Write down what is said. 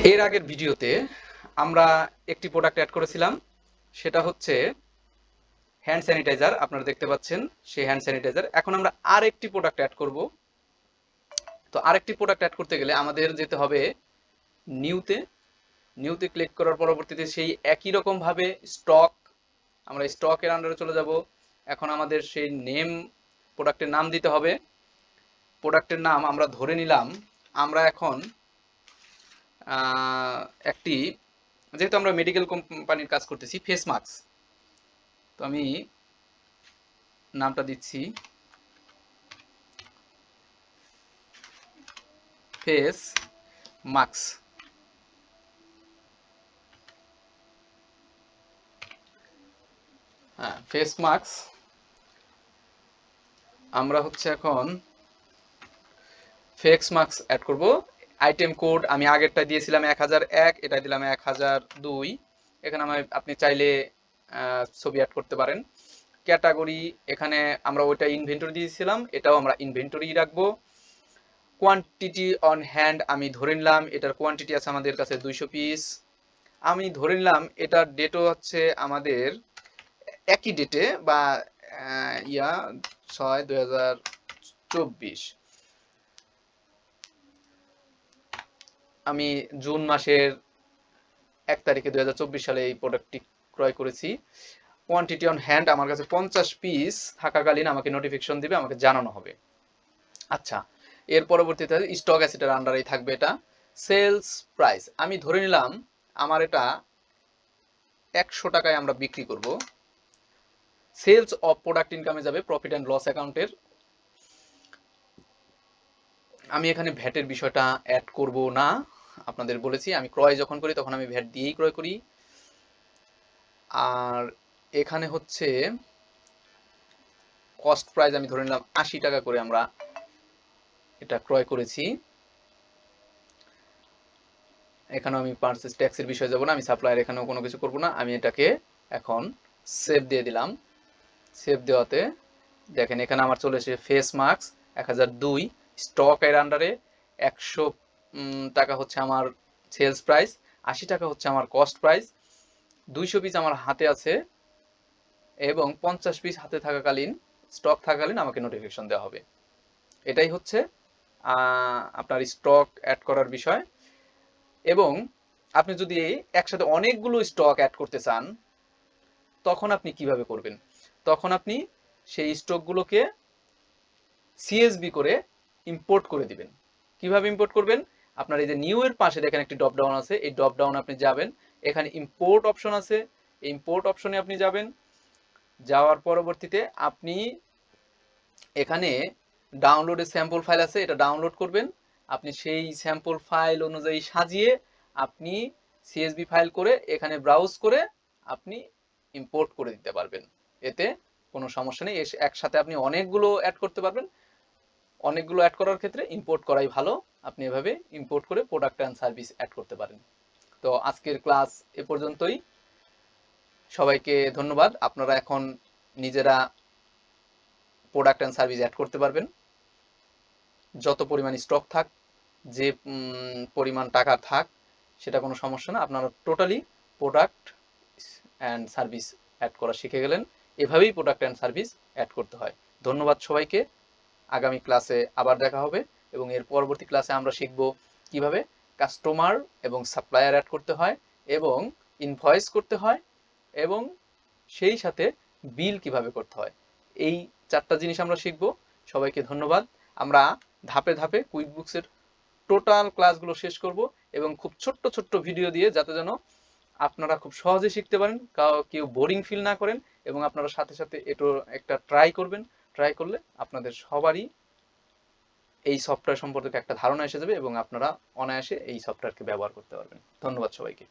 এর আগের ভিডিওতে আমরা একটি প্রোডাক্ট অ্যাড করেছিলাম, সেটা হচ্ছে হ্যান্ড স্যানিটাইজার। আপনারা দেখতে পাচ্ছেন সেই হ্যান্ড স্যানিটাইজার। এখন আমরা আরেকটি প্রোডাক্ট অ্যাড করব। তো আরেকটি প্রোডাক্ট অ্যাড করতে গেলে আমাদের যেতে হবে নিউতে। নিউতে ক্লিক করার পরবর্তীতে সেই একই রকম ভাবে স্টক, আমরা স্টকের আন্ডারে চলে যাব। এখন আমাদের সেই প্রোডাক্টের নাম দিতে হবে। প্রোডাক্টের নাম আমরা ধরে নিলাম, আমরা এখন একটি, যেহেতু আমরা মেডিকেল কোম্পানির কাজ করতেছি, ফেস মাস্ক। তো আমি নামটা দিচ্ছি ফেস মাস্ক। হ্যাঁ, ফেস মাস্ক। আমরা হচ্ছে এখন ফেস মাস্ক অ্যাড করব। আইটেম কোড আমি আগেরটা দিয়েছিলাম 1001, এটা দিলাম 1002। এখানে আপনি চাইলে ছবি অ্যাড করতে পারেন। ক্যাটাগরি এখানে আমরা ওইটা ইনভেন্টরি দিয়েছিলাম, এটাও আমরা ইনভেন্টরি রাখবো। কোয়ান্টিটি অন হ্যান্ড আমি ধরে নিলাম এটার কোয়ান্টিটি আছে আমাদের কাছে 200 পিস। আমি ধরে নিলাম এটার ডেটও হচ্ছে আমাদের একই ডেটে বা 6/2024। আমি জুন মাসের 1 তারিখে 2024 সালে এই প্রোডাক্টটি ক্রয় করেছি। কোয়ান্টিটি অন হ্যান্ড আমার কাছে 50 পিস থাকাকালীন আমাকে নোটিফিকেশন দিবে, আমাকে জানানো হবে। আচ্ছা, এর পরবর্তীতে স্টক অ্যাসেটের আন্ডারেই থাকবে এটা। সেলস প্রাইস আমি ধরে নিলাম আমার এটা 100 টাকায় আমরা বিক্রি করব। সেলস অফ প্রোডাক্ট ইনকামে যাবে প্রফিট অ্যান্ড লস অ্যাকাউন্টের। আমি এখানে ভ্যাটের বিষয়টা অ্যাড করব না, আপনাদের বলেছি আমি ক্রয় যখন করি তখন আমি ভ্যাট দিয়েই ক্রয় করি। আর এখানে হচ্ছে কস্ট প্রাইস আমি ধরে নিলাম 80 টাকা করে আমরা এটা ক্রয় করেছি। এখানে আমি পারচেজ ট্যাক্সের বিষয়ে যাব না, আমি সাপ্লায়ার এখানেও কোনো কিছু করব না। আমি এটাকে এখন সেভ দিয়ে দিলাম। সেভ দেওয়াতে দেখেন এখানে আমার চলে এসে ফেস মাস্ক 1002 স্টক এর আন্ডারে। 100 টাকা হচ্ছে আমার সেলস প্রাইস, 80 টাকা হচ্ছে আমার কস্ট প্রাইস, 200 পিস আমার হাতে আছে এবং 50 পিস হাতে থাকাকালীন, স্টক থাকাকালীন আমাকে নোটিফিকেশন দেওয়া হবে। এটাই হচ্ছে আপনার স্টক অ্যাড করার বিষয়। এবং আপনি যদি একসাথে অনেকগুলো স্টক অ্যাড করতে চান তখন আপনি কিভাবে করবেন? তখন আপনি সেই স্টকগুলোকে সিএসবি করে ইম্পোর্ট করে দিবেন। কিভাবে ইম্পোর্ট করবেন? আপনার এই যে নিউ এর পাশে দেখেন একটি ড্রপ ডাউন আছে, এই ড্রপ ডাউন আপনি যাবেন, এখানে ইম্পোর্ট অপশন আছে, এই ইম্পোর্ট অপশনে আপনি যাবেন। যাওয়ার পরবর্তীতে আপনি এখানে ডাউনলোডের স্যাম্পল ফাইল আছে, এটা ডাউনলোড করবেন। আপনি সেই স্যাম্পল ফাইল অনুযায়ী সাজিয়ে আপনি সিএসবি ফাইল করে এখানে ব্রাউজ করে আপনি ইম্পোর্ট করে দিতে পারবেন। এতে কোনো সমস্যা নেই, একসাথে আপনি অনেকগুলো অ্যাড করতে পারবেন। অনেকগুলো অ্যাড করার ক্ষেত্রে ইম্পোর্ট করাই ভালো। আপনি এভাবে ইম্পোর্ট করে প্রোডাক্ট অ্যান্ড সার্ভিস অ্যাড করতে পারেন। তো আজকের ক্লাস এ পর্যন্তই। সবাইকে ধন্যবাদ। আপনারা এখন নিজেরা প্রোডাক্ট অ্যান্ড সার্ভিস অ্যাড করতে পারবেন। যত পরিমাণ স্টক থাক, যে পরিমাণ টাকা থাক, সেটা কোনো সমস্যা না। আপনারা totally product and service add করা শিখে গেলেন। এভাবেই প্রোডাক্ট অ্যান্ড সার্ভিস অ্যাড করতে হয়। ধন্যবাদ সবাইকে। আগামী ক্লাসে আবার দেখা হবে এবং এর পরবর্তী ক্লাসে আমরা শিখব কিভাবে কাস্টমার এবং সাপ্লায়ার অ্যাড করতে হয় এবং ইনভয়েস করতে হয় এবং সেই সাথে বিল কিভাবে করতে হয়। এই 4টা জিনিস আমরা শিখব। সবাইকে ধন্যবাদ। আমরা ধাপে ধাপে কুইকবুকসের টোটাল ক্লাসগুলো শেষ করব এবং খুব ছোট্ট ছোট্ট ভিডিও দিয়ে, যাতে যেন আপনারা খুব সহজে শিখতে পারেন, কেউ বোরিং ফিল না করেন এবং আপনারা সাথে সাথে এটা একটা ট্রাই করবেন। ট্রাই করলে আপনাদের সবারই এই সফটওয়্যার সম্পর্কে একটা ধারণা এসে যাবে এবং আপনারা অনায়াসে এই সফটওয়্যারকে ব্যবহার করতে পারবেন। ধন্যবাদ সবাইকে।